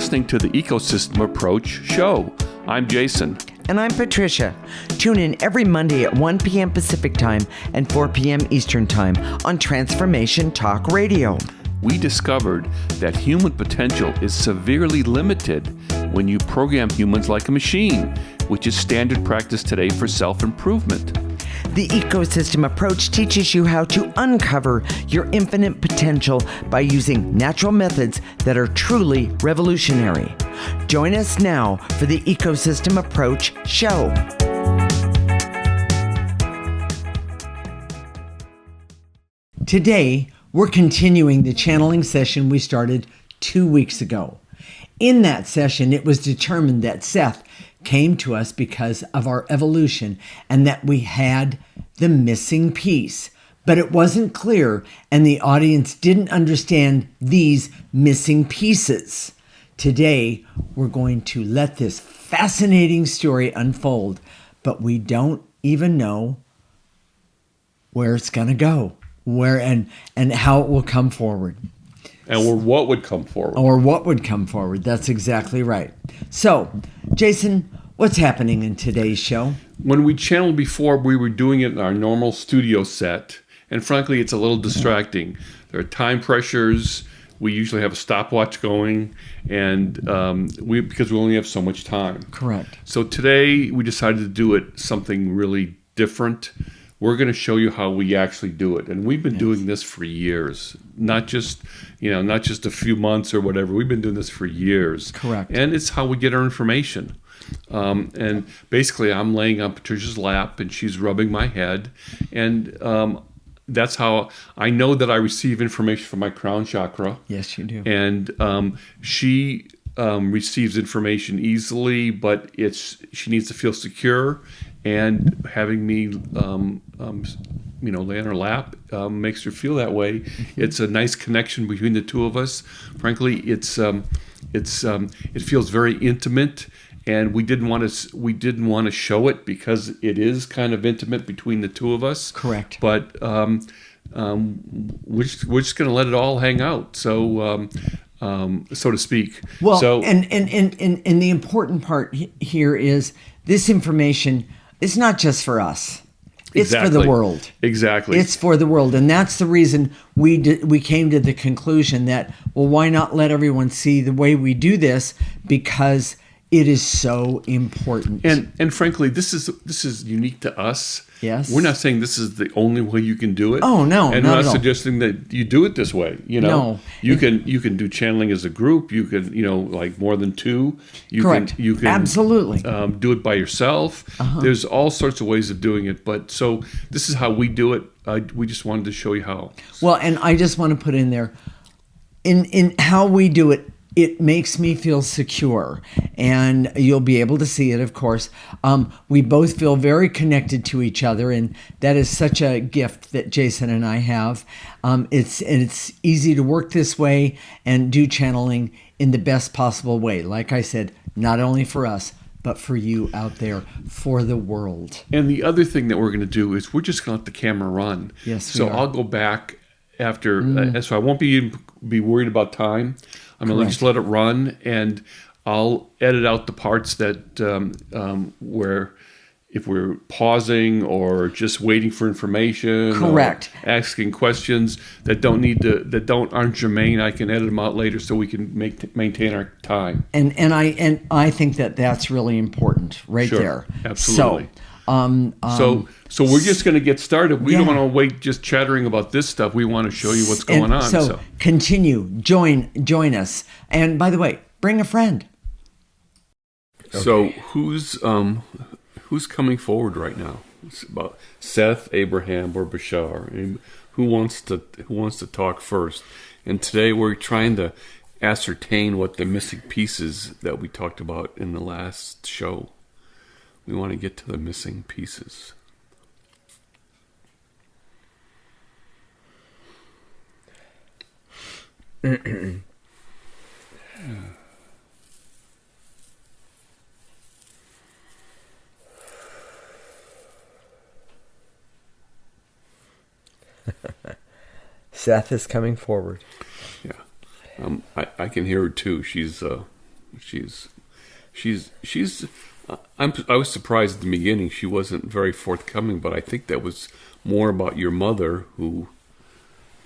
listening to the Ecosystem Approach show. I'm Jason. And I'm Patricia. Tune in every Monday at 1 p.m. Pacific Time and 4 p.m. Eastern Time on Transformation Talk Radio. We discovered that human potential is severely limited when you program humans like a machine, which is standard practice today for self-improvement. The Ecosystem Approach teaches you how to uncover your infinite potential by using natural methods that are truly revolutionary. Join us now for the Ecosystem Approach show. Today, we're continuing the channeling session we started 2 weeks ago. In that session, it was determined that Seth came to us because of our evolution and that we had the missing piece. But it wasn't clear and the audience didn't understand these missing pieces. Today, we're going to let this fascinating story unfold, but we don't even know where it's going to go, where and how it will come forward. Or what would come forward. Or what would come forward. That's exactly right. So, Jason, what's happening in today's show? When we channeled before, we were doing it in our normal studio set. And frankly, it's a little distracting. There are time pressures. We usually have a stopwatch going. And because we only have so much time. Correct. So today, we decided to do it something really different. We're going to show you how we actually do it. And we've been doing this for years, not just a few months or whatever. We've been doing this for years. Correct. And it's how we get our information. And basically, I'm laying on Patricia's lap and she's rubbing my head. And that's how I know that I receive information from my crown chakra. Yes, you do. And she receives information easily, but she needs to feel secure. And having me, lay on her lap makes her feel that way. Mm-hmm. It's a nice connection between the two of us. Frankly, it feels very intimate, and we didn't want to show it because it is kind of intimate between the two of us. Correct. But we're just going to let it all hang out. So. So to speak. Well, and the important part here is this information is not just for us. It's for the world. Exactly. It's for the world. And that's the reason we came to the conclusion that, well, why not let everyone see the way we do this? Because it is so important. And frankly, this is unique to us. Yes. We're not saying this is the only way you can do it. Oh, no, and not we're at not all. suggesting that you do it this way. No. You can do channeling as a group. You can, like more than two. Correct. You can absolutely do it by yourself. Uh-huh. There's all sorts of ways of doing it. But so this is how we do it. We just wanted to show you how. Well, and I just want to put in there, in how we do it. It makes me feel secure, and you'll be able to see it, of course. We both feel very connected to each other, and that is such a gift that Jason and I have. It's easy to work this way and do channeling in the best possible way. Like I said, not only for us, but for you out there, for the world. And the other thing that we're going to do is we're just going to let the camera run. Yes, we are. I'll go back after, so I won't be worried about time. I'm going to just let it run, and I'll edit out the parts that where if we're pausing or just waiting for information, correct, or asking questions that aren't germane, I can edit them out later so we can maintain our time. And I think that's really important, right there. Absolutely. So we're just going to get started. We don't want to wait just chattering about this stuff. We want to show you what's going on. So continue, join us, and by the way, bring a friend. Okay. So who's coming forward right now? It's about Seth, Abraham, or Bashar. And who wants to talk first? And today we're trying to ascertain what the missing pieces that we talked about in the last show. We want to get to the missing pieces. Seth is coming forward. Yeah. I can hear her too. She's She's. I was surprised at the beginning she wasn't very forthcoming, but I think that was more about your mother, who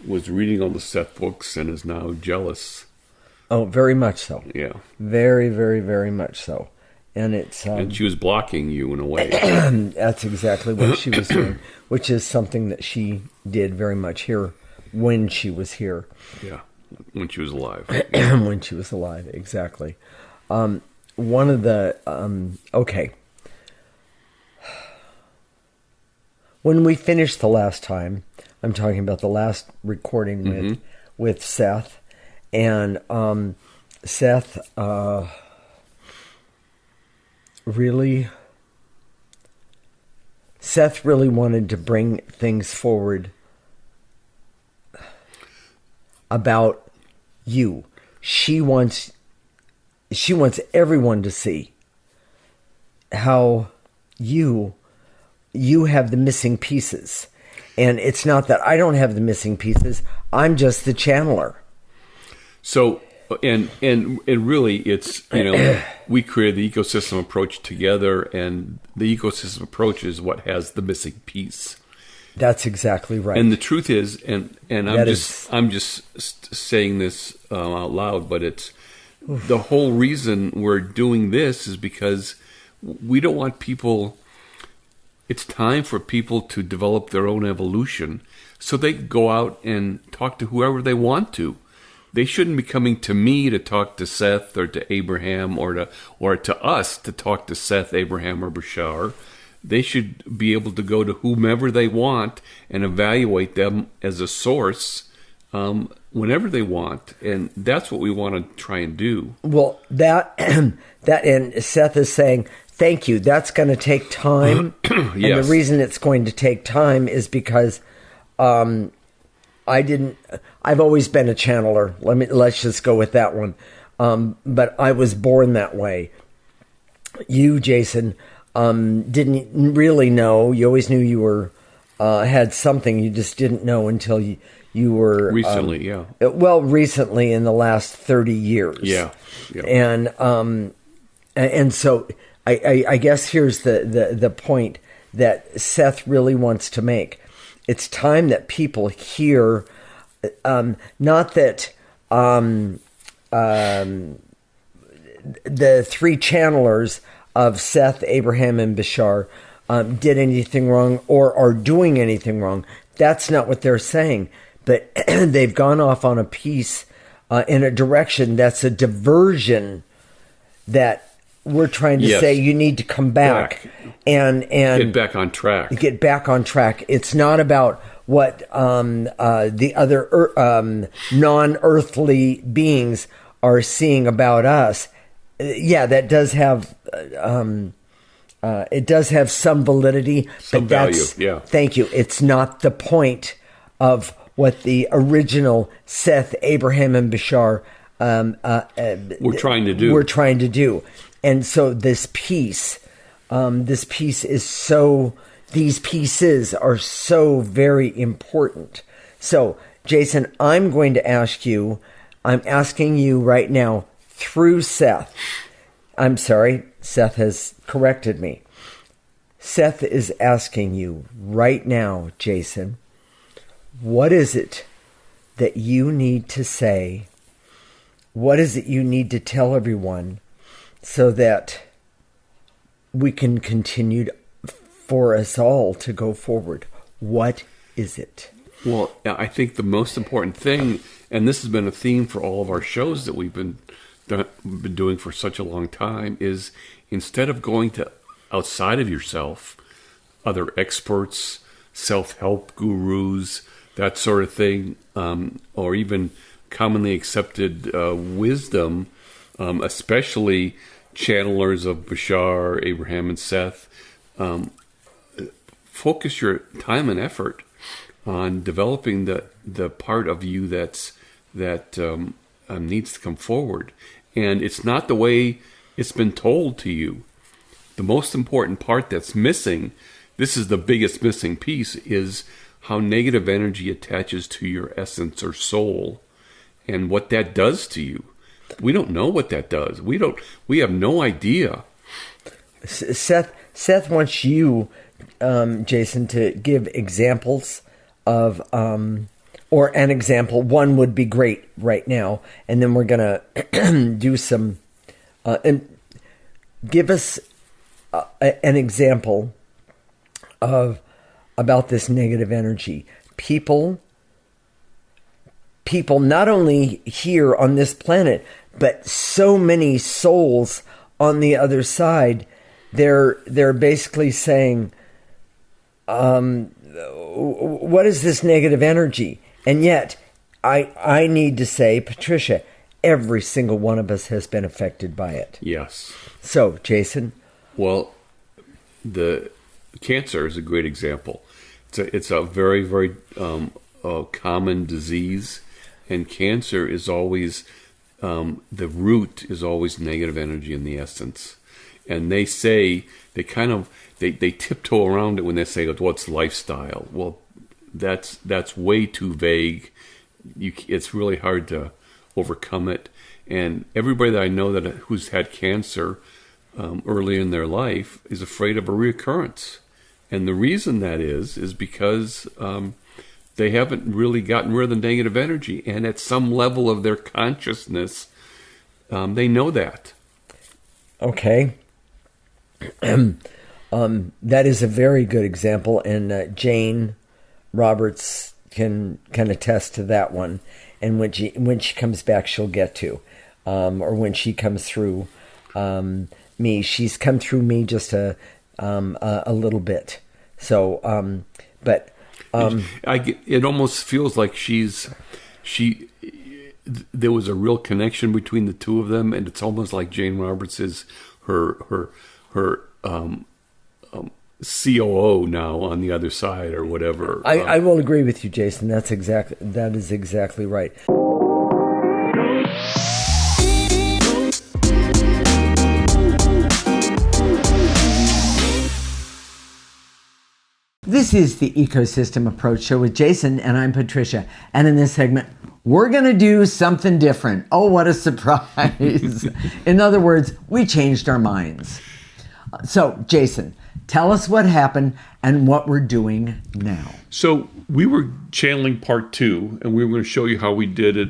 was reading all the Seth books and is now jealous. Oh, very much so. Yeah. Very, very, very much so. And it's and she was blocking you in a way. That's exactly what she was doing, which is something that she did very much here when she was here. Yeah, when she was alive. When she was alive, exactly. One of the okay. When we finished the last time, I'm talking about the last recording with Seth, and Seth really wanted to bring things forward about you. She wants everyone to see how you have the missing pieces. And it's not that I don't have the missing pieces. I'm just the channeler. So, and really, it's, we created the ecosystem approach together, and the ecosystem approach is what has the missing piece. That's exactly right. And the truth is, and I'm just saying this out loud, but it's the whole reason we're doing this is because we don't want people. It's time for people to develop their own evolution, so they can go out and talk to whoever they want to. They shouldn't be coming to me to talk to Seth or to Abraham or to us to talk to Seth, Abraham, or Bashar. They should be able to go to whomever they want and evaluate them as a source whenever they want, and that's what we want to try and do. Well, that and Seth is saying, thank you. That's going to take time. Yes. And the reason it's going to take time is because I've always been a channeler. Let's just go with that one. But I was born that way. You, Jason, didn't really know. You always knew you were had something. You just didn't know until you were recently. Yeah. Well, recently in the last 30 years. Yeah. And so I guess here's the point that Seth really wants to make. It's time that people hear, not that the three channelers of Seth, Abraham, and Bashar did anything wrong or are doing anything wrong. That's not what they're saying. But they've gone off on a piece in a direction that's a diversion that we're trying to say you need to come back and get back on track. Get back on track. It's not about what the other non-earthly beings are seeing about us. Yeah, that does have it does have some validity, some value. Yeah. Thank you. It's not the point of what the original Seth, Abraham, and Bashar we're trying to do. We're trying to do. And so this piece is so, these pieces are so very important. So, Jason, I'm asking you right now through Seth. I'm sorry, Seth has corrected me. Seth is asking you right now, Jason, what is it that you need to say? What is it you need to tell everyone so that we can continue for us all to go forward? What is it? Well, I think the most important thing, and this has been a theme for all of our shows that we've been doing for such a long time, is instead of going to outside of yourself, other experts, self-help gurus, that sort of thing, or even commonly accepted wisdom, especially channelers of Bashar, Abraham, and Seth, focus your time and effort on developing the part of you that needs to come forward. And it's not the way it's been told to you. The most important part that's missing, this is the biggest missing piece, is how negative energy attaches to your essence or soul and what that does to you. We don't know what that does. We have no idea. Seth wants you, Jason, to give examples of, or an example. One would be great right now, and then we're going to do some, and give us an example about this negative energy. People not only here on this planet, but so many souls on the other side. They're basically saying, what is this negative energy? And yet, I need to say, Patricia, every single one of us has been affected by it. Yes. So, Jason? Well, the cancer is a great example. It's a very, very common disease, and cancer is always, the root is always negative energy in the essence. And they say, they tiptoe around it when they say, what's lifestyle? Well, that's way too vague. It's really hard to overcome it. And everybody that I know who's had cancer early in their life is afraid of a reoccurrence. And the reason that is because they haven't really gotten rid of the negative energy. And at some level of their consciousness, they know that. Okay. That is a very good example, and Jane Roberts can attest to that one. And when she comes back, she'll get to, or when she comes through me, she's come through me just a little bit. So, but it almost feels like there was a real connection between the two of them, and it's almost like Jane Roberts is her COO now on the other side or whatever. I will agree with you, Jason. That is exactly right. This is the Ecosystem Approach Show with Jason, and I'm Patricia. And in this segment, we're going to do something different. Oh, what a surprise. In other words, we changed our minds. So, Jason, tell us what happened and what we're doing now. So we were channeling part 2, and we were going to show you how we did it.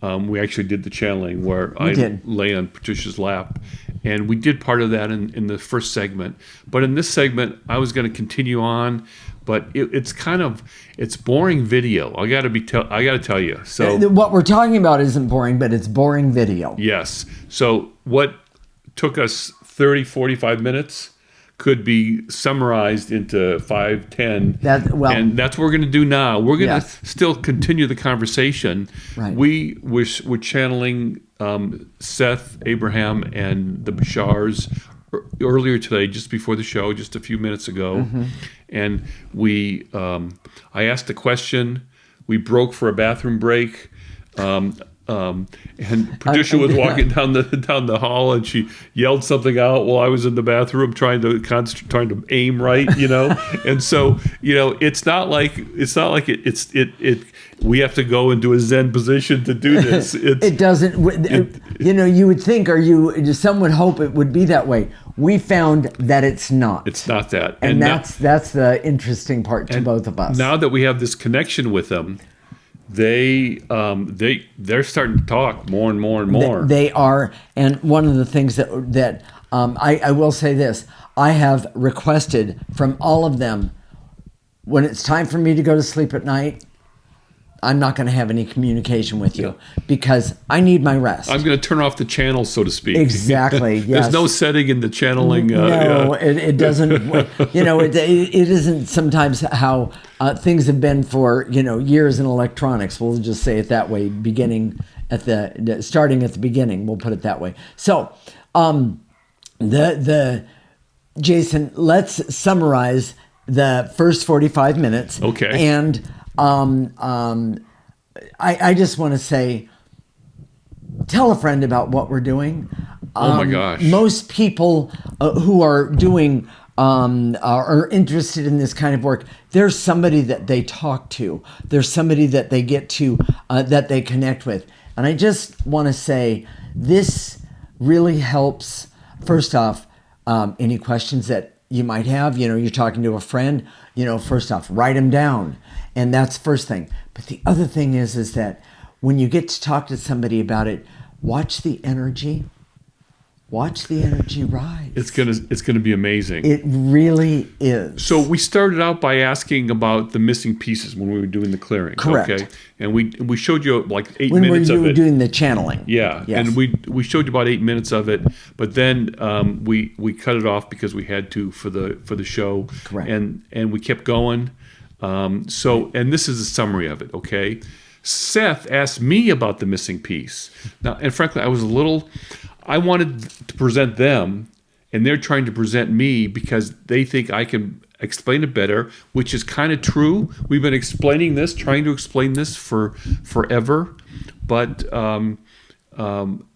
We actually did the channeling where I lay on Patricia's lap. And we did part of that in the first segment. But in this segment, I was going to continue on. But it's boring video. I got to tell you. So what we're talking about isn't boring, but it's boring video. Yes. So what took us 30, 45 minutes could be summarized into 5, 10. And that's what we're going to do now. We're going to still continue the conversation. Right. We're channeling Seth, Abraham, and the Bashars earlier today, just before the show, just a few minutes ago. Mm-hmm. And I asked a question. We broke for a bathroom break. And Patricia was walking down the hall, and she yelled something out while I was in the bathroom trying to aim right, And so, it's not like we have to go into a Zen position to do this. It doesn't. You would think, some would hope it would be that way. We found that it's not. It's not that, and that's the interesting part to both of us. Now that we have this connection with them, they're starting to talk more and more and more. They are, and one of the things that I will say this: I have requested from all of them, when it's time for me to go to sleep at night, I'm not going to have any communication with you because I need my rest. I'm going to turn off the channel, so to speak. Exactly. Yes. There's no setting in the channeling. No, it doesn't. It isn't sometimes how things have been for years in electronics. We'll just say it that way. Starting at the beginning. We'll put it that way. So, Jason, let's summarize the first 45 minutes. Okay. And I just want to say, tell a friend about what we're doing. Oh my gosh. Most people who are doing, are interested in this kind of work, there's somebody that they talk to. There's somebody that they get to, that they connect with. And I just want to say this really helps. First off, any questions that you might have, you're talking to a friend, first off, write them down. And that's first thing. But the other thing is that when you get to talk to somebody about it, watch the energy. Watch the energy rise. It's gonna be amazing. It really is. So we started out by asking about the missing pieces when we were doing the clearing. Correct. Okay. And we showed you like 8 when minutes of it. When you were doing the channeling. Yeah. Yes. And we showed you about 8 minutes of it, but then we cut it off because we had to for the show. Correct. And we kept going. And this is a summary of it. Okay. Seth asked me about the missing piece. Now, and frankly, I wanted to present them, and they're trying to present me because they think I can explain it better, which is kind of true. We've been trying to explain this for forever, but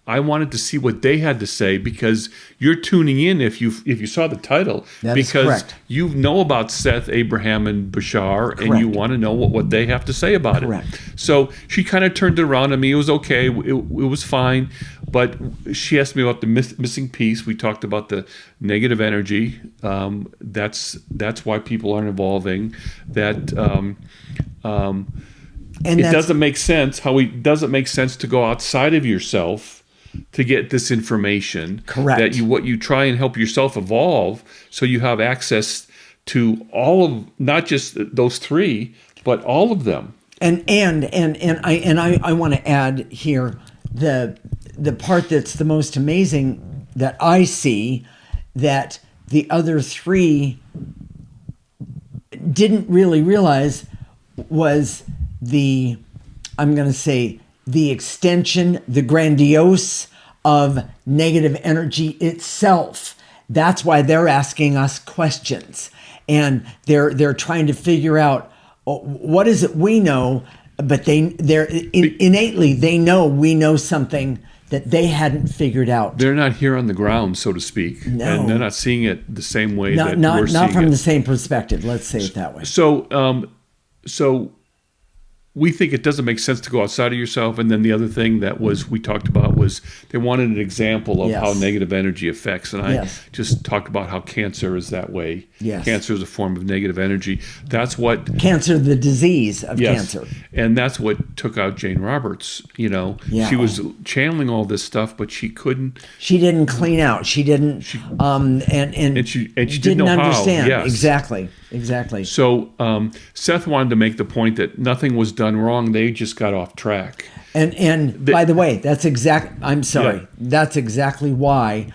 I wanted to see what they had to say because you're tuning in if you saw the title. That because is correct. You know about Seth, Abraham, and Bashar, Correct. and you want to know what they have to say about Correct. it. So she kind of turned it around on me. It was okay. It was fine. But she asked me about the missing piece. We talked about the negative energy. That's why people aren't evolving. It doesn't make sense. It doesn't make sense to go outside of yourself to get this information. Correct. What you try and help yourself evolve, so you have access to all of, not just those three, but all of them. And I want to add here the part that's the most amazing that I see that the other three didn't really realize was the extension, the grandiose of negative energy itself. That's why they're asking us questions, and they're trying to figure out what is it we know, but innately they know we know something that they hadn't figured out. They're not here on the ground, so to speak, No. and they're not seeing it the same way that we're seeing it. Not from the same perspective. Let's say it that way. So we think it doesn't make sense to go outside of yourself. And then the other thing that we talked about was they wanted an example of Yes. how negative energy affects. And I Yes. just talked about how cancer is that way. Yes. Cancer is a form of negative energy. That's what... Cancer, the disease of Yes. cancer. And that's what took out Jane Roberts. Yeah. She was channeling all this stuff, but she couldn't... She didn't clean out. She didn't... and she didn't didn't know how. understand. Yes. Exactly. So Seth wanted to make the point that nothing was done wrong. They just got off track. And by the way, I'm sorry. Yeah. That's exactly why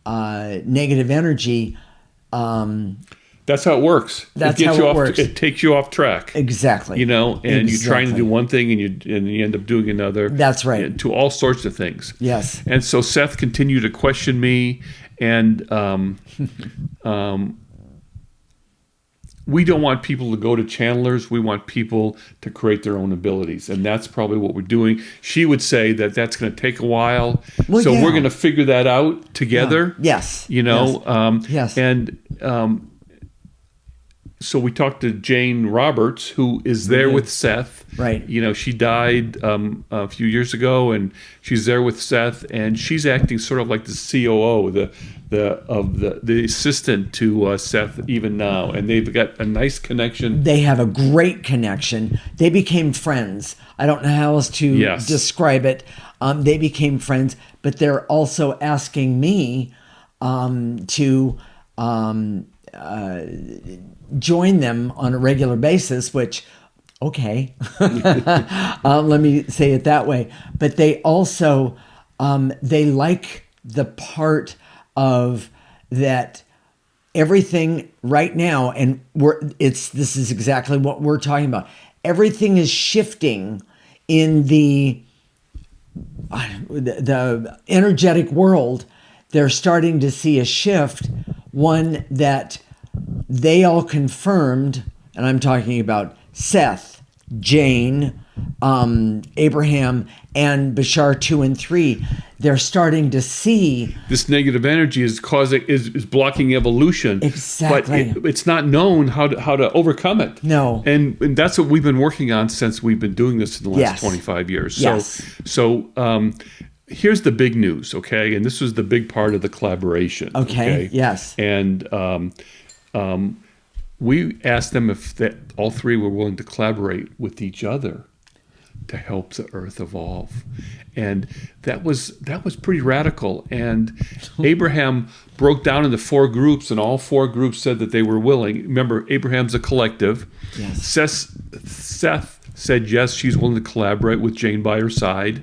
negative energy... That's how it works. That's it gets how you it off, works. It takes you off track. Exactly. And you're trying to Exactly. do one thing and you end up doing another. That's right. To all sorts of things. Yes. And so Seth continued to question me, and we don't want people to go to channelers. We want people to create their own abilities, and that's probably what we're doing. She would say that that's going to take a while, Well, so yeah. we're going to figure that out together. Yeah. Yes. Yes. Yes. And so we talked to Jane Roberts, who is there with Seth. Right. She died a few years ago, and she's there with Seth, and she's acting sort of like the COO, the assistant to Seth even now, and they've got a nice connection. They have a great connection. They became friends. I don't know how else to Yes. describe it. They became friends, but they're also asking me to join them on a regular basis, which, okay, let me say it that way. But they also, they like the part of that everything right now, and this is exactly what we're talking about. Everything is shifting in the energetic world. They're starting to see a shift, one that they all confirmed, and I'm talking about Seth, Jane, Abraham and Bashar 2 and 3, they're starting to see this negative energy is blocking evolution. Exactly. But it's not known how to overcome it. No. And that's what we've been working on since we've been doing this in the last 25 years. So here's the big news, okay? And this was the big part of the collaboration. Okay. Yes. And we asked them if all three were willing to collaborate with each other to help the earth evolve. And that was pretty radical. And Abraham broke down into 4 groups, and all 4 groups said that they were willing. Remember, Abraham's a collective. Yes. Seth said yes, she's willing to collaborate with Jane by her side.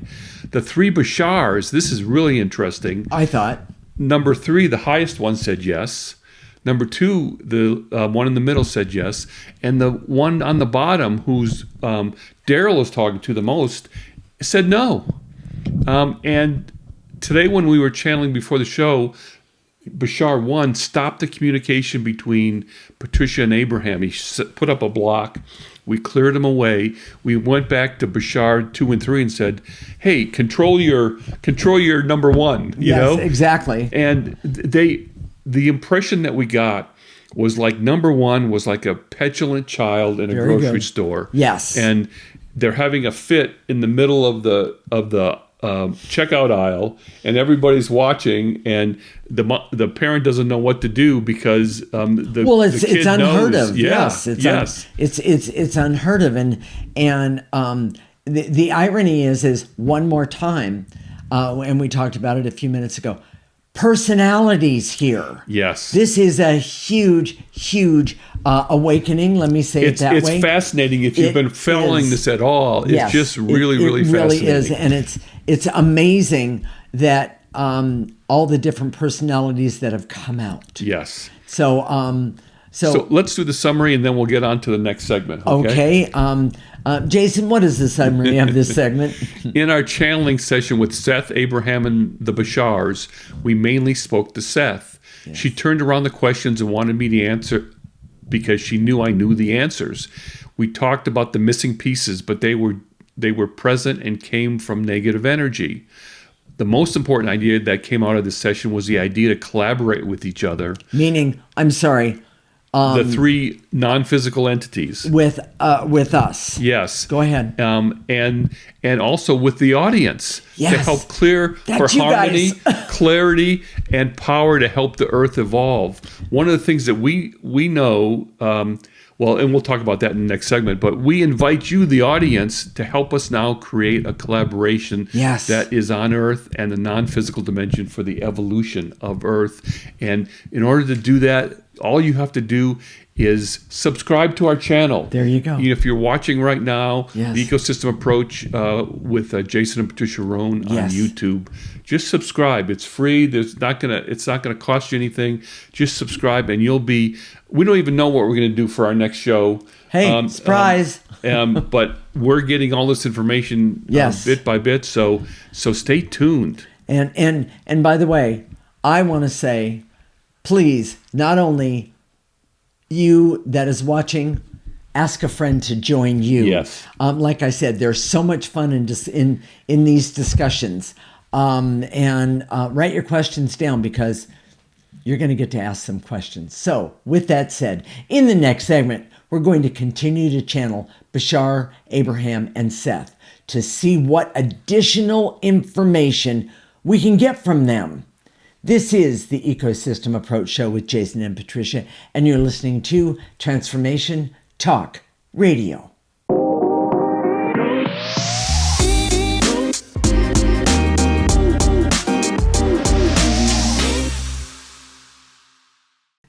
The 3 Bashars, this is really interesting. I thought. Number 3, the highest one, said yes. Number 2, the one in the middle, said yes. And the one on the bottom, who's Daryl is talking to the most, said no. And today when we were channeling before the show, Bashar 1 stopped the communication between Patricia and Abraham. He put up a block. We cleared him away. We went back to Bashar 2 and 3 and said, "Hey, control your number 1." You know exactly. And the impression that we got was like number 1 was like a petulant child in a grocery store. Yes. And they're having a fit in the middle of the checkout aisle, and everybody's watching, and the parent doesn't know what to do because the kid it's unheard knows. of. Yeah. It's unheard of, and the irony is one more time, and we talked about it a few minutes ago. Personalities here. Yes. This is a huge awakening. Let me say it that way. It's fascinating if you've been following this at all. It's just really fascinating. It really is, and it's amazing that all the different personalities that have come out. Yes. So let's do the summary, and then we'll get on to the next segment. Okay. Jason, what is the summary of this segment? In our channeling session with Seth, Abraham, and the Bashars, we mainly spoke to Seth. Yes. She turned around the questions and wanted me to answer because she knew I knew the answers. We talked about the missing pieces, but they were present and came from negative energy. The most important idea that came out of this session was the idea to collaborate with each other. Meaning, the 3 non-physical entities with us. Yes. Go ahead. And also with the audience to help clear for harmony, clarity, and power to help the earth evolve. One of the things that we know, and we'll talk about that in the next segment, but we invite you, the audience, to help us now create a collaboration that is on Earth and the non-physical dimension for the evolution of Earth. And in order to do that, all you have to do is subscribe to our channel. There you go. If you're watching right now, the Ecosystem Approach with Jason and Patricia Rohn on YouTube, just subscribe. It's free. It's not gonna cost you anything. Just subscribe, and we don't even know what we're gonna do for our next show. Hey, surprise! But we're getting all this information bit by bit. So stay tuned. And by the way, I want to say, please, not only you that is watching, ask a friend to join you. Yes. Like I said, there's so much fun in these discussions. And write your questions down because you're going to get to ask some questions. So with that said, in the next segment, we're going to continue to channel Bashar, Abraham, and Seth to see what additional information we can get from them. This is the Ecosystem Approach Show with Jason and Patricia, and you're listening to Transformation Talk Radio.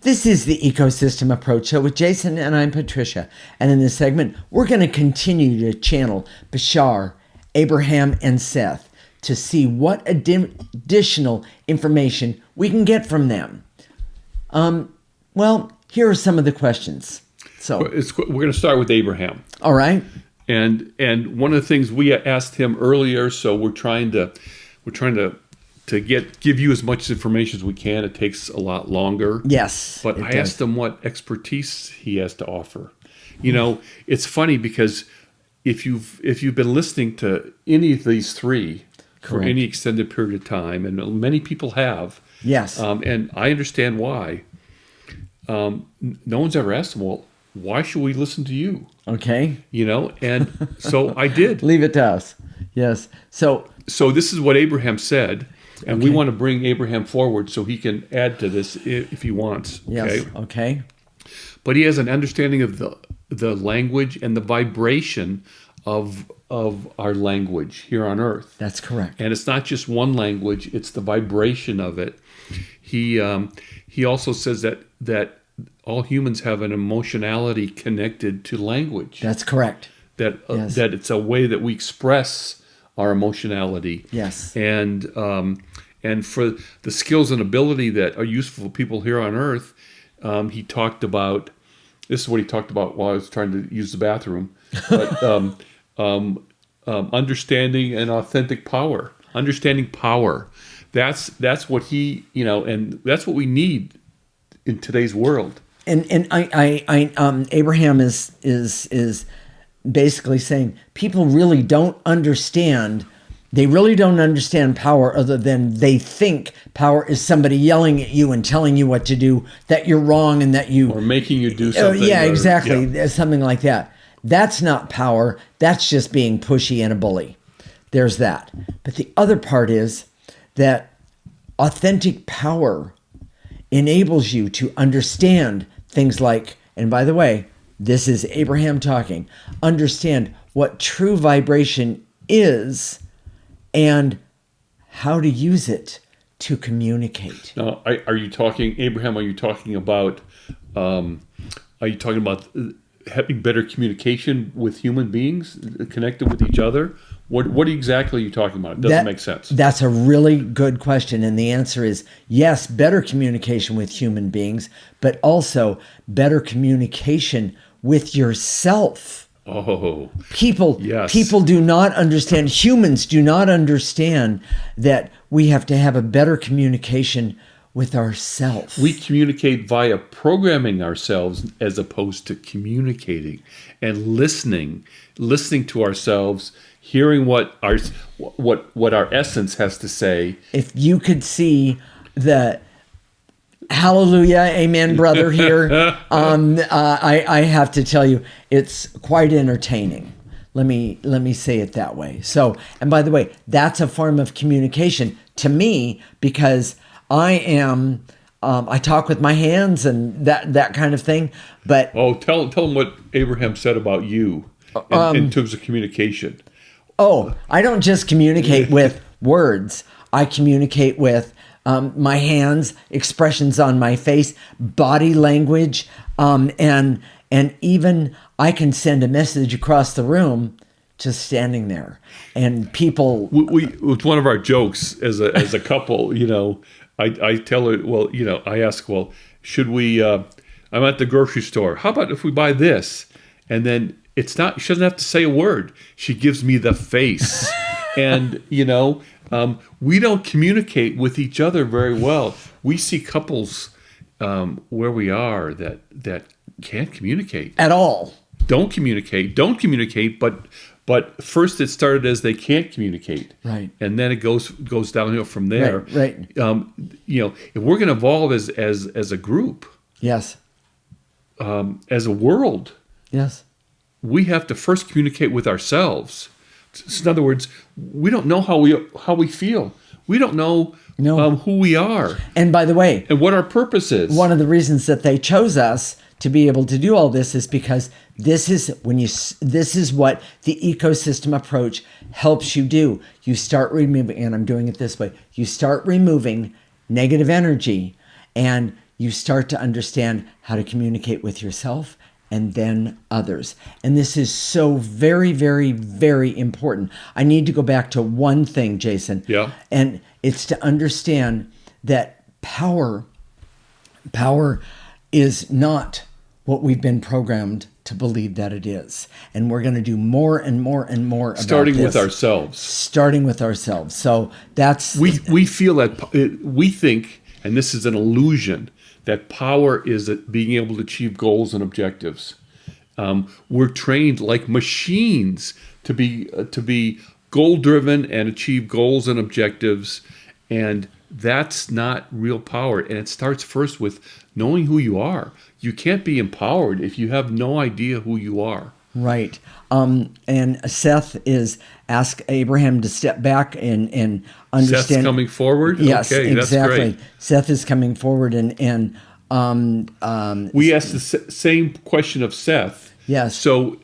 This is the Ecosystem Approach Show with Jason, and I'm Patricia. And in this segment, we're going to continue to channel Bashar, Abraham, and Seth to see what additional information we can get from them. Well, here are some of the questions. So we're going to start with Abraham. All right. And one of the things we asked him earlier, so we're trying to give you as much information as we can. It takes a lot longer. Yes. But I asked him what expertise he has to offer. It's funny because if you've been listening to any of these three for Correct. any extended period of time, and many people have, Yes. and I understand why. No one's ever asked them, well, why should we listen to you? Okay. And so I did. Leave it to us. Yes. So this is what Abraham said, and we Okay. want to bring Abraham forward so he can add to this if he wants. Okay? yes. Okay. But he has an understanding of the language and the vibration of our language here on earth. That's correct. And it's not just one language; it's the vibration of it. He also says that all humans have an emotionality connected to language. That's correct. That Yes. that it's a way that we express our emotionality. Yes. And for the skills and ability that are useful for people here on earth, he talked about. This is what he talked about while I was trying to use the bathroom. But understanding and authentic power, understanding power. That's what he, and that's what we need in today's world. And Abraham is basically saying people really don't understand. They really don't understand power other than they think power is somebody yelling at you and telling you what to do, that you're wrong and that you... Or making you do something. yeah, exactly. Yeah. Something like that. That's not power. That's just being pushy and a bully. There's that. But the other part is that authentic power enables you to understand things like, and by the way, this is Abraham talking, understand what true vibration is and how to use it to communicate. Now, are you talking, Abraham? Are you talking about having better communication with human beings, connected with each other? What exactly are you talking about? It doesn't make sense. That's a really good question, and the answer is yes, better communication with human beings, but also better communication with yourself. Oh, People yes. do not understand, humans do not understand that we have to have a better communication with ourselves. We communicate via programming ourselves as opposed to communicating and listening to ourselves, hearing what our essence has to say. If you could see the hallelujah, amen, brother here, I have to tell you, it's quite entertaining. Let me say it that way. So, and by the way, that's a form of communication to me because I talk with my hands and that kind of thing. But tell them what Abraham said about you in terms of communication. I don't just communicate with words. I communicate with my hands, expressions on my face, body language, and even I can send a message across the room just standing there, and people. It's one of our jokes as a couple. I tell her, I ask, should we? I'm at the grocery store. How about if we buy this? And then it's not. She doesn't have to say a word. She gives me the face, and we don't communicate with each other very well. We see couples where we are that can't communicate At all. Don't communicate, but first it started as they can't communicate. Right. And then it goes downhill from there. Right. If we're going to evolve as a group, Yes. as a world, Yes. we have to first communicate with ourselves. So in other words, we don't know how we feel. We don't know who we are. And by the way, and what our purpose is. one of the reasons that they chose us to be able to do all this is because this is what the ecosystem approach helps you do. You start removing, and I'm doing it this way, you start removing negative energy and you start to understand how to communicate with yourself and then others. And this is so very, very, very important. I need to go back to one thing, Jason. Yeah. And it's to understand that power is not what we've been programmed to believe that it is. And we're going to do more and more and more about starting this. with ourselves. Starting with ourselves. So that's... We feel that, we think, and this is an illusion, that power is being able to achieve goals and objectives. We're trained like machines to be goal driven and achieve goals and objectives, and that's not real power. And it starts first with knowing who you are. You can't be empowered if you have no idea who you are. Right. And Seth is ask Abraham to step back and understand. Seth's coming forward? Yes, okay, exactly. That's great. Seth is coming forward and we asked the same question of Seth. Yes. So,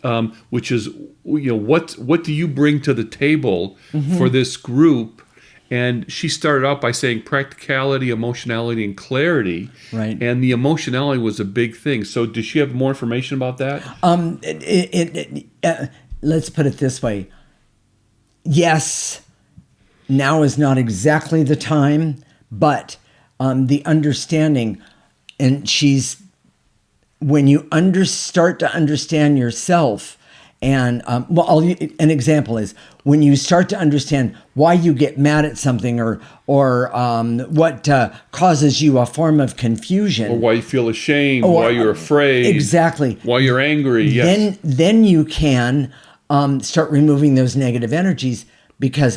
which is, what do you bring to the table for this group? And she started out by saying practicality, emotionality, and clarity. Right. And the emotionality was a big thing. So does she have more information about that? Let's put it this way. Yes, now is not exactly the time, but the understanding, and when you start to understand yourself, and an example is when you start to understand why you get mad at something, or what causes you a form of confusion, Or why you feel ashamed, why you're afraid. Exactly. Why you're angry, yes. Then you can start removing those negative energies because,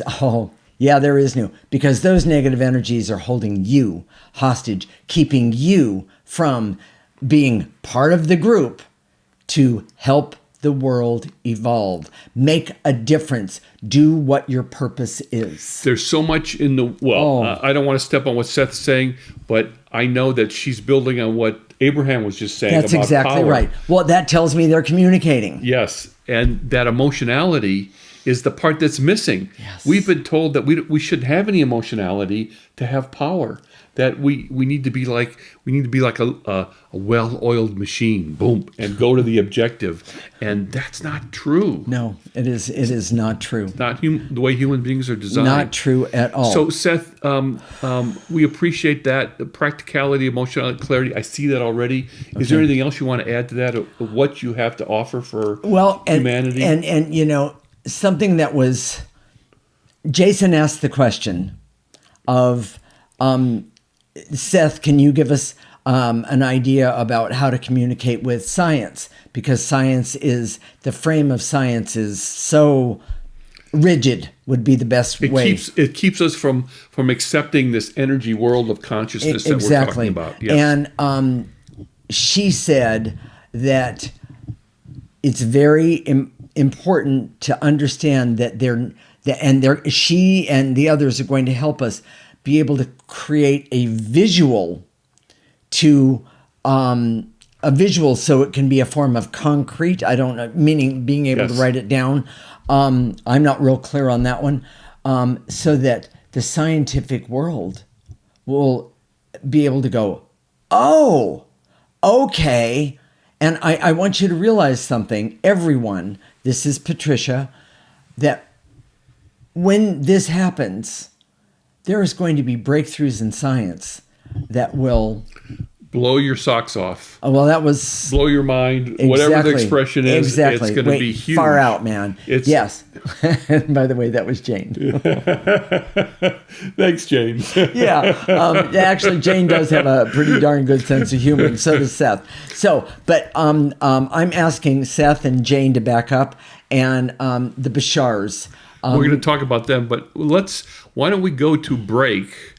there is new. Because those negative energies are holding you hostage, keeping you from being part of the group to help the world evolve, make a difference, do what your purpose is. There's so much in I don't want to step on what Seth's saying, but I know that she's building on what Abraham was just saying. That's about exactly power. right. Well, that tells me they're communicating. Yes, and that emotionality is the part that's missing. Yes. We've been told that we shouldn't have any emotionality to have power. That we need to be like a well-oiled machine, boom, and go to the objective, and that's not true. No, it is not true. Not the way human beings are designed. Not true at all. So Seth, we appreciate that, the practicality, emotional clarity. I see that already. Is there anything else you want to add to that, of what you have to offer for humanity? And something that was, Jason asked the question of, Seth, can you give us an idea about how to communicate with science? Because the frame of science is so rigid, would be the best way. It keeps us from accepting this energy world of consciousness that we're talking about. Yes. And she said that it's very important to understand that she and the others are going to help us be able to create a visual so it can be a form of concrete. I don't know, meaning being able to write it down. I'm not real clear on that one. So that the scientific world will be able to go, oh, okay. And I want you to realize something, everyone, this is Patricia, that when this happens, there is going to be breakthroughs in science that will blow your socks off. Well, that was blow your mind. Whatever the expression is, it's going to be huge. Far out, man. Yes. And by the way, that was Jane. Thanks, Jane. Yeah. Actually, Jane does have a pretty darn good sense of humor, and so does Seth. So, but I'm asking Seth and Jane to back up, and the Bashars. We're going to talk about them, but why don't we go to break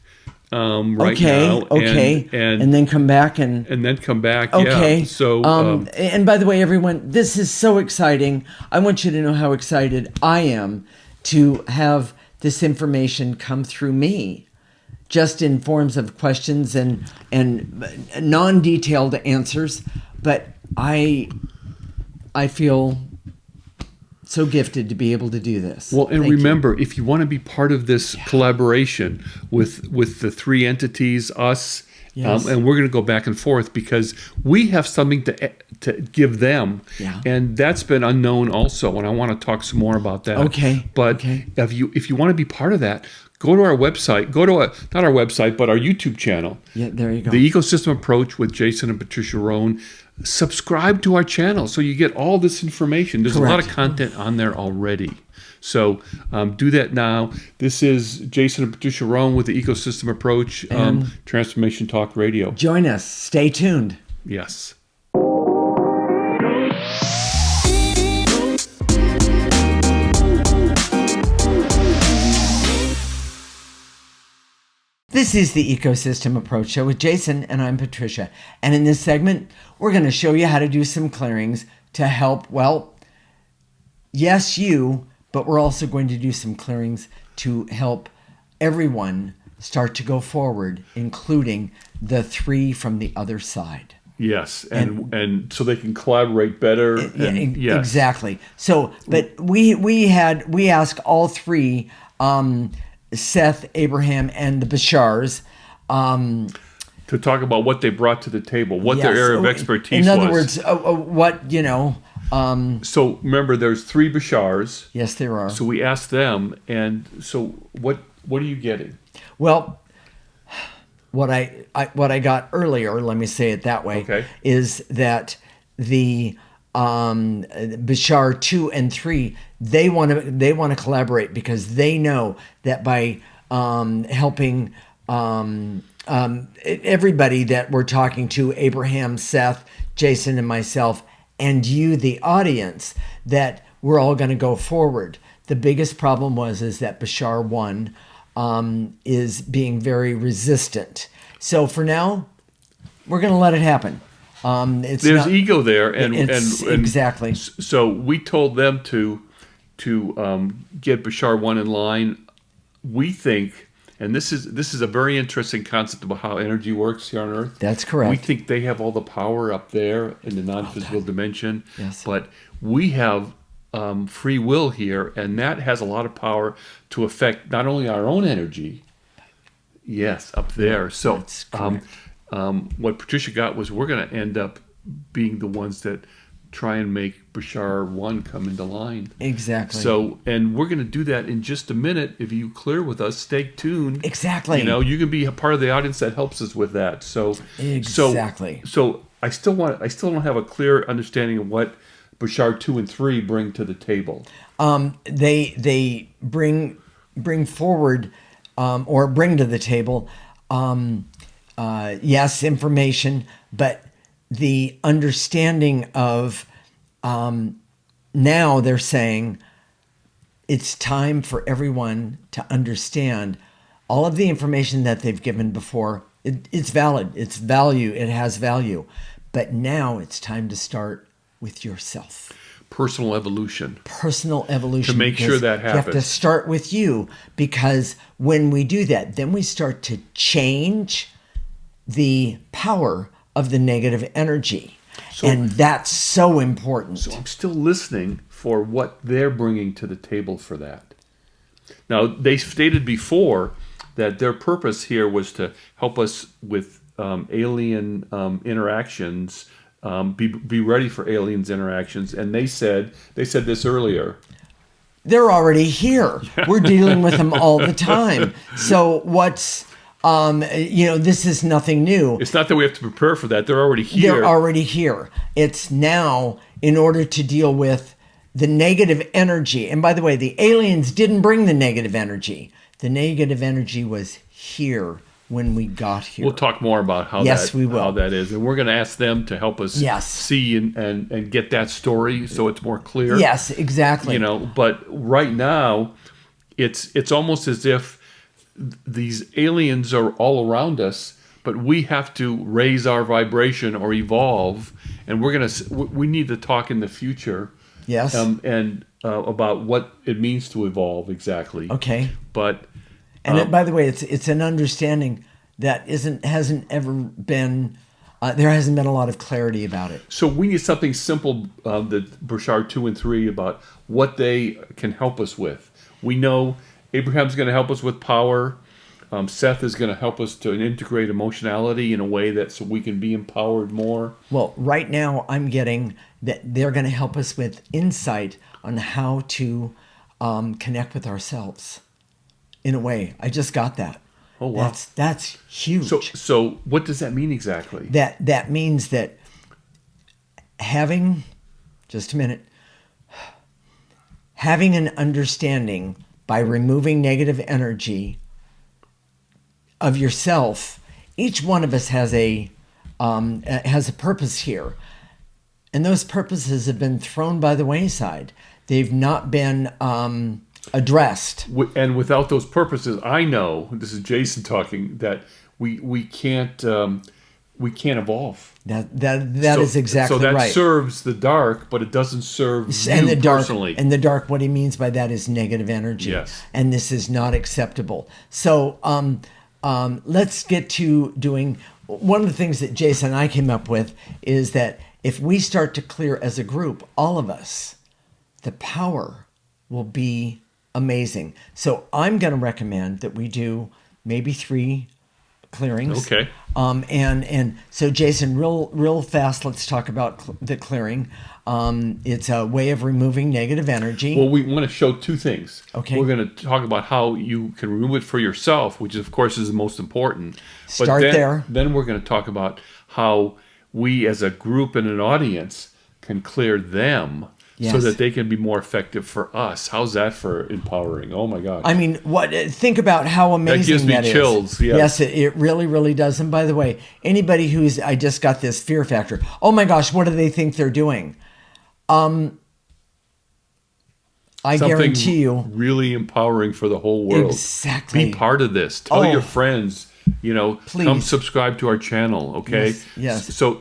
right now? Okay. And then come back and then come back. Okay. Yeah. So and by the way, everyone, this is so exciting. I want you to know how excited I am to have this information come through me, just in forms of questions and non-detailed answers. But I feel so gifted to be able to do this. Well, and remember, if you want to be part of this collaboration with the three entities, us, and we're going to go back and forth because we have something to give them, and that's been unknown also. And I want to talk some more about that. Okay. But if you want to be part of that, go to our website. Not our website, but our YouTube channel. Yeah, there you go. The Ecosystem Approach with Jason and Patricia Rohn. Subscribe to our channel so you get all this information. There's a lot of content on there already. So do that now. This is Jason and Patricia Rohn with the Ecosystem Approach, Transformation Talk Radio. Join us. Stay tuned. Yes. This is the Ecosystem Approach Show with Jason, and I'm Patricia. And in this segment, we're going to show you how to do some clearings to help, well, yes, you, but we're also going to do some clearings to help everyone start to go forward, including the three from the other side. Yes, and so they can collaborate better. And, yes. Exactly. So, but we asked all three, Seth, Abraham, and the Bashars, to talk about what they brought to the table, what their area of expertise was. In other words, what, so remember, there's three Bashars. Yes, there are. So we asked them, and so what are you getting? Well, what I got earlier, let me say it that way, okay, is that the Bashar 2 and 3, they want to collaborate because they know that by helping everybody that we're talking to, Abraham, Seth, Jason, and myself, and you, the audience, that we're all going to go forward. The biggest problem is that Bashar 1 is being very resistant. So for now, we're going to let it happen. There's ego there, and exactly. So we told them to get Bashar 1 in line. We think, and this is a very interesting concept about how energy works here on Earth. That's correct. We think they have all the power up there in the non-physical dimension, yes, but we have free will here, and that has a lot of power to affect not only our own energy, yes, up there. So what Patricia got was we're going to end up being the ones that try and make Bashar 1 come into line. Exactly. So, and we're going to do that in just a minute. If you clear with us, stay tuned. Exactly. You can be a part of the audience that helps us with that. So exactly. So I still don't have a clear understanding of what Bashar 2 and 3 bring to the table. They bring forward or bring to the table, yes, information, but the understanding of now they're saying it's time for everyone to understand all of the information that they've given before. It's valid. It's value. It has value. But now it's time to start with yourself. Personal evolution. Personal evolution. To make sure that happens. You have to start with you, because when we do that, then we start to change the power of the negative energy. And that's so important. So I'm still listening for what they're bringing to the table for that. Now, they stated before that their purpose here was to help us with alien interactions, be ready for aliens interactions. And they said this earlier. They're already here. We're dealing with them all the time. So what's... this is nothing new. It's not that we have to prepare for that. They're already here. They're already here. It's now in order to deal with the negative energy. And by the way, the aliens didn't bring the negative energy. The negative energy was here when we got here. We'll talk more about how that is. And we're going to ask them to help us see and get that story so it's more clear. Yes, exactly. But right now, it's almost as if these aliens are all around us, but we have to raise our vibration or evolve, and we need to talk in the future. Yes. And about what it means to evolve exactly. Okay. But by the way, it's an understanding that hasn't ever been. There hasn't been a lot of clarity about it. So we need something simple, the Bashar 2 and 3, about what they can help us with. We know Abraham's going to help us with power. Seth is going to help us to integrate emotionality in a way that so we can be empowered more. Well, right now I'm getting that they're going to help us with insight on how to connect with ourselves. In a way, I just got that. Oh wow, that's huge. So what does that mean exactly? That means that having an understanding by removing negative energy of yourself. Each one of us has a purpose here, and those purposes have been thrown by the wayside. They've not been addressed. And without those purposes, I know, this is Jason talking, that we can't evolve. That is exactly right. So that serves the dark, but it doesn't serve And you the dark, personally. and the dark, what he means by that is negative energy. Yes. And this is not acceptable. So let's get to doing, one of the things that Jason and I came up with is that if we start to clear as a group, all of us, the power will be amazing. So I'm going to recommend that we do maybe 3 clearings. Okay. And so Jason, real fast, let's talk about the clearing. It's a way of removing negative energy. Well, we want to show 2 things. Okay. We're going to talk about how you can remove it for yourself, which of course is the most important. Start there. Then we're going to talk about how we as a group and an audience can clear them. Yes. So that they can be more effective for us. How's that for empowering? Oh my God! I mean, think about how amazing that is. That gives me chills. Yes, it really, really does. And by the way, anybody I just got this fear factor. Oh my gosh, what do they think they're doing? I guarantee you, really empowering for the whole world. Exactly. Be part of this. Tell your friends. Please. Come subscribe to our channel. Okay. Yes. So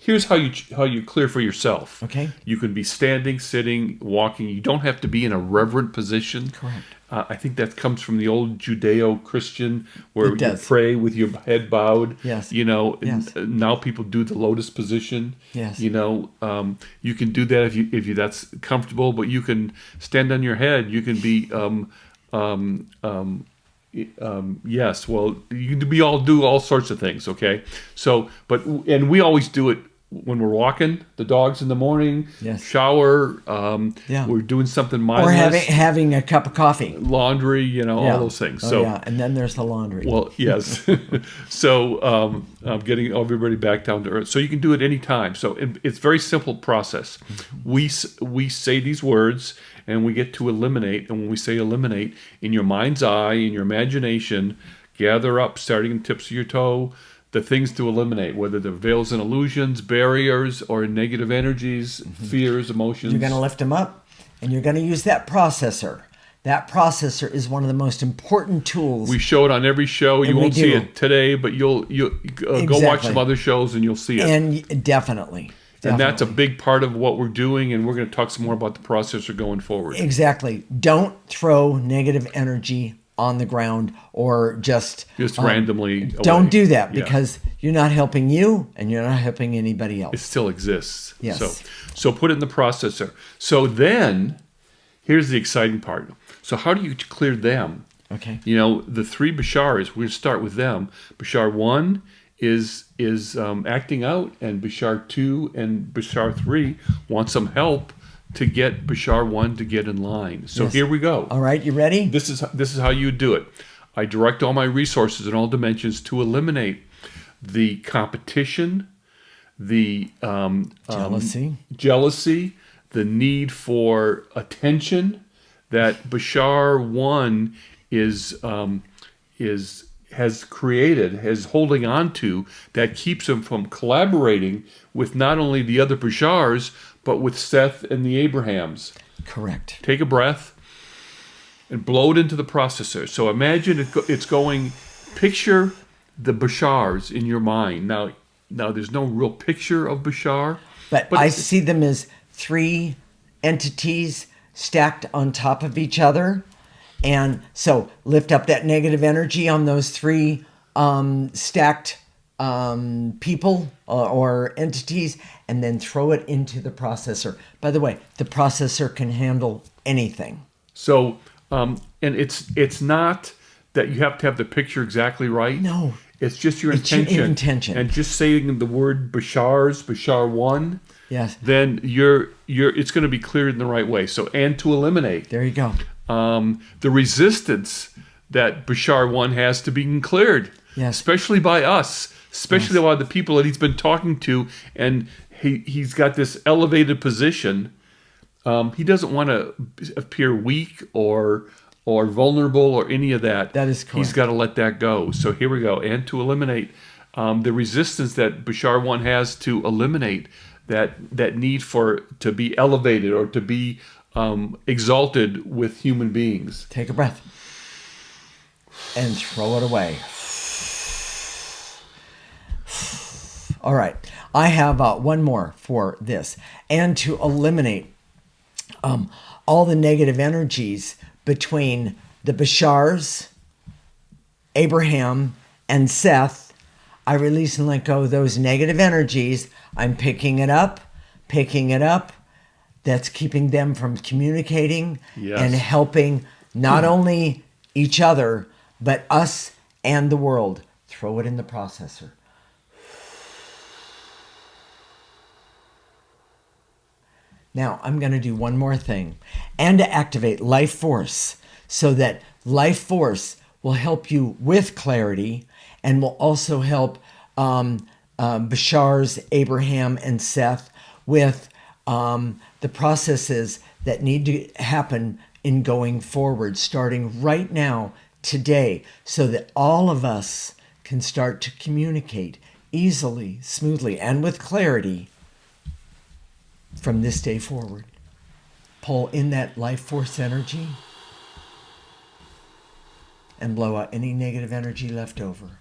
here's how you clear for yourself. Okay. You can be standing, sitting, walking. You don't have to be in a reverent position. Correct. I think that comes from the old Judeo-Christian where It you does. pray with your head bowed. Yes. Yes. Now people do the lotus position. Yes. You can do that if you that's comfortable, but you can stand on your head. You can be yes, well, we all do all sorts of things, okay? So, and we always do it when we're walking the dogs in the morning, Yes. shower, Yeah. we're doing something or mindless, having a cup of coffee. laundry, all those things. Oh, So, yeah. And then there's the laundry. well, yes. So, I'm getting everybody back down to earth. So you can do it anytime. So it's a very simple process. We say these words and we get to eliminate. And when we say eliminate, in your mind's eye, in your imagination, gather up, starting in the tips of your toe, the things to eliminate, whether they're veils and illusions, barriers, or negative energies, fears, emotions. You're going to lift them up, and you're going to use that processor. That processor is one of the most important tools. We show it on every show. You won't see it today, but you'll go watch some other shows and you'll see it. And definitely. And that's a big part of what we're doing, and we're going to talk some more about the processor going forward. Exactly. Don't throw negative energy on the ground or just randomly away. Don't do that, because you're not helping you and you're not helping anybody else. It still exists. Yes. So put it in the processor. So then, here's the exciting part. So how do you clear them? Okay. The 3 Bashars, we're going to start with them. Bashar 1 is acting out, and Bashar 2 and Bashar 3 want some help to get Bashar 1 to get in line. So Yes. here we go. All right, you ready? This is how you do it. I direct all my resources in all dimensions to eliminate the competition, the jealousy, the need for attention that Bashar 1 has holding on to, that keeps him from collaborating with not only the other Bashars, but with Seth and the Abrahams. Correct. Take a breath and blow it into the processor. So imagine it's going, picture the Bashars in your mind. Now there's no real picture of Bashar. But I see them as 3 entities stacked on top of each other. And so lift up that negative energy on those 3 stacked people or entities, and then throw it into the processor. By the way, the processor can handle anything. So, and it's not that you have to have the picture exactly right. No. It's just your It's intention. your intention. And just saying the word Bashar 1, Yes. then it's going to be cleared in the right way. So, and to eliminate There you go. the resistance that Bashar 1 has to being cleared. Yes. Especially by us, especially by the people that he's been talking to, and he's got this elevated position. He doesn't want to appear weak or vulnerable or any of that. That is correct. He's got to let that go. So here we go. And to eliminate the resistance that Bashar 1 has to eliminate that need to be elevated or to be exalted with human beings. Take a breath and throw it away. All right. I have one more for this. And to eliminate all the negative energies between the Bashars, Abraham, and Seth, I release and let go of those negative energies. I'm picking it up. That's keeping them from communicating and helping not only each other, but us and the world. Throw it in the processor. Now, I'm going to do one more thing, and to activate life force, so that life force will help you with clarity and will also help Bashar's, Abraham, and Seth with the processes that need to happen in going forward, starting right now, today, so that all of us can start to communicate easily, smoothly, and with clarity from this day forward. Pull in that life force energy and blow out any negative energy left over.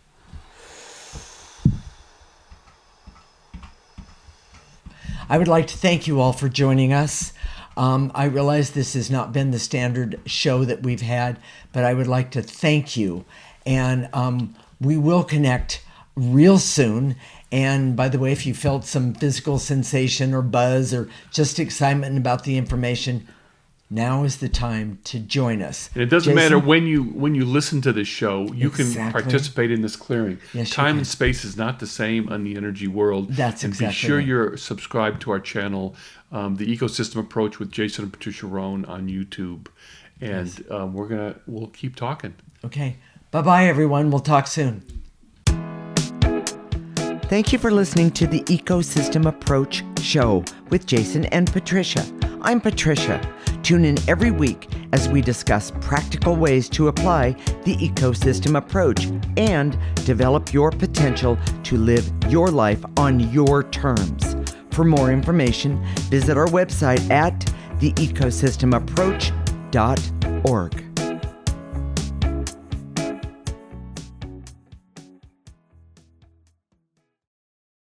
I would like to thank you all for joining us. I realize this has not been the standard show that we've had, but I would like to thank you. And we will connect real soon. And by the way, if you felt some physical sensation or buzz or just excitement about the information, now is the time to join us. And it doesn't matter when you listen to this show, you can participate in this clearing. Yes, time and space is not the same on the energy world. That's and exactly be sure right. you're subscribed to our channel, The Ecosystem Approach with Jason and Patricia Rohn on YouTube. And we'll keep talking. Okay. Bye-bye, everyone. We'll talk soon. Thank you for listening to the Ecosystem Approach Show with Jason and Patricia. I'm Patricia. Tune in every week as we discuss practical ways to apply the ecosystem approach and develop your potential to live your life on your terms. For more information, visit our website at theecosystemapproach.org.